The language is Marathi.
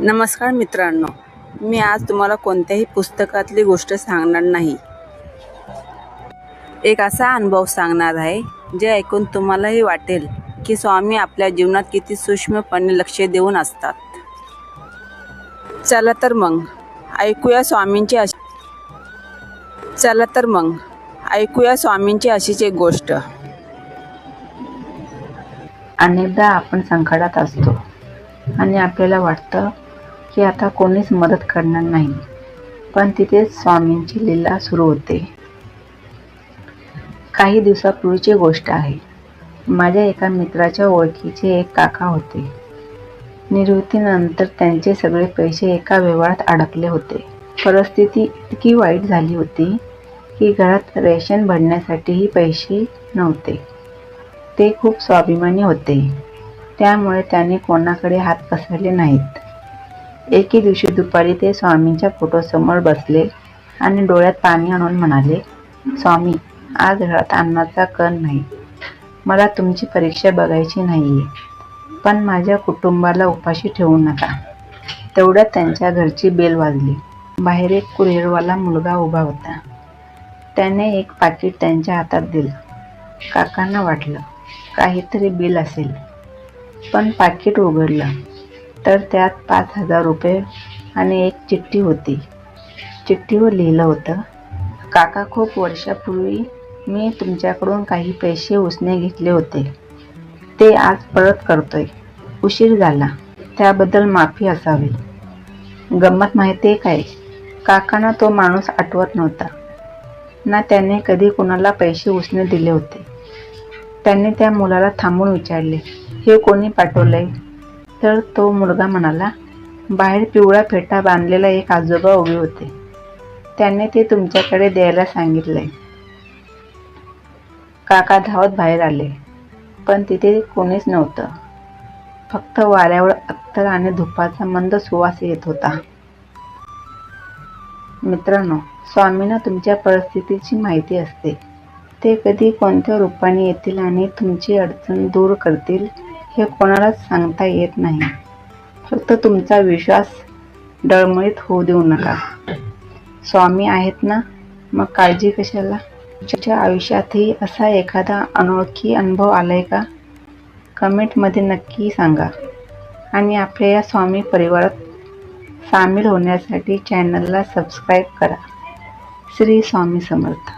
नमस्कार मित्रांनो, मी आज तुम्हाला कोणत्याही पुस्तकातली गोष्ट सांगणार नाही. एक असा अनुभव सांगणार आहे जे ऐकून तुम्हालाही वाटेल की स्वामी आपल्या जीवनात किती सूक्ष्मपणे लक्ष देऊन असतात. चला तर मग ऐकूया स्वामींची अशीच एक गोष्ट. अनेकदा आपण संकटात असतो आणि आपल्याला वाटतं की आता कोणीच मदत करणार नाही, पण तिथेच स्वामींची लीला सुरू होते. काही दिवसापूर्वीची गोष्ट आहे. माझ्या एका मित्राच्या ओळखीचे एक काका होते. निवृत्तीनंतर त्यांचे सगळे पैसे एका व्यवहारात अडकले होते. परिस्थिती इतकी वाईट झाली होती की घरात रेशन भरण्यासाठीही पैसे नव्हते. ते खूप स्वाभिमानी होते, त्यामुळे त्यांनी कोणाकडे हात पसरले नाहीत. एके दिवशी दुपारी ते स्वामींच्या फोटोसमोर बसले आणि डोळ्यात पाणी आणून म्हणाले, स्वामी, आज घरात अन्नाचा कण नाही. मला तुमची परीक्षा बघायची नाहीये, पण माझ्या कुटुंबाला उपाशी ठेवू नका. तेवढ्यात त्यांच्या घरची बेल वाजली. बाहेर एक कुरिअरवाला मुलगा उभा होता. त्याने एक पाकिट त्यांच्या हातात दिलं. काकांना वाटलं काहीतरी बिल असेल, पण पाकिट उघडलं तर त्यात 5,000 रुपये आणि एक चिठ्ठी होती. चिठ्ठीवर लिहिलं होतं, काका, खूप वर्षापूर्वी मी तुमच्याकडून काही पैसे उसने घेतले होते. ते आज परत करतोय. उशीर झाला, त्याबद्दल माफी असावी. गंमत माहिती आहे काय? काकांना तो माणूस आठवत नव्हता ना त्याने कधी कोणाला पैसे उसने दिले होते. त्यांनी त्या मुलाला थांबून विचारले, हे कोणी पाठवलंय? तर तो मुलगा म्हणाला, बाहेर पिवळा फेटा बांधलेला एक आजोबा उभे होते. त्याने ते तुमच्याकडे द्यायला सांगितलंय. काका धावत बाहेर आले, पण तिथे कोणीच नव्हतं. फक्त वाऱ्यावर अत्तर आणि धुपाचा मंद सुवास येत होता. मित्रांनो, स्वामींना तुमच्या परिस्थितीची माहिती असते. ते कधी कोणत्या रूपाने येतील आणि तुमची अडचण दूर करतील हे कोणालाच सांगता येत नाही. फक्त तुमचा विश्वास डळमळीत होऊ देऊ नका. स्वामी आहेत ना, मग काळजी कशाला? तुमच्या आयुष्यातही असा एखादा अनोळखी अनुभव आलाय का? कमेंटमध्ये नक्की सांगा. आणि आपल्या या स्वामी परिवारात सामील होण्यासाठी चॅनलला सबस्क्राईब करा. श्री स्वामी समर्थ.